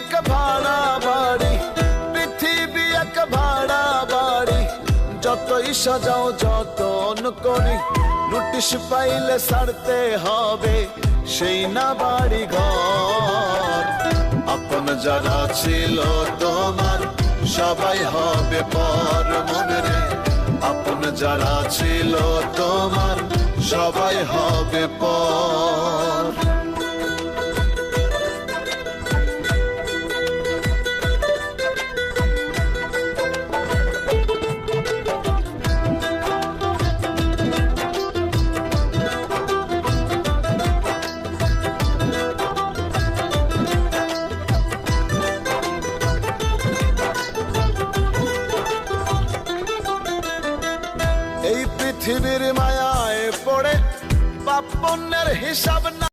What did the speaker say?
এক ভাড়া বাড়ি, পৃথিবী এক ভাড়া বাড়ি। যতই সাজাও যতন করি, নোটিশ পাইলে ছাড়তে হবে সেই না বাড়ি ঘর। আপন যারা ছিল তোমার সবাই হবে পর মনে রে, আপন যারা ছিল তোমার সবাই হবে পর। এই পৃথিবীর মায়ায় পড়ে পাপ পুণ্যের হিসাব না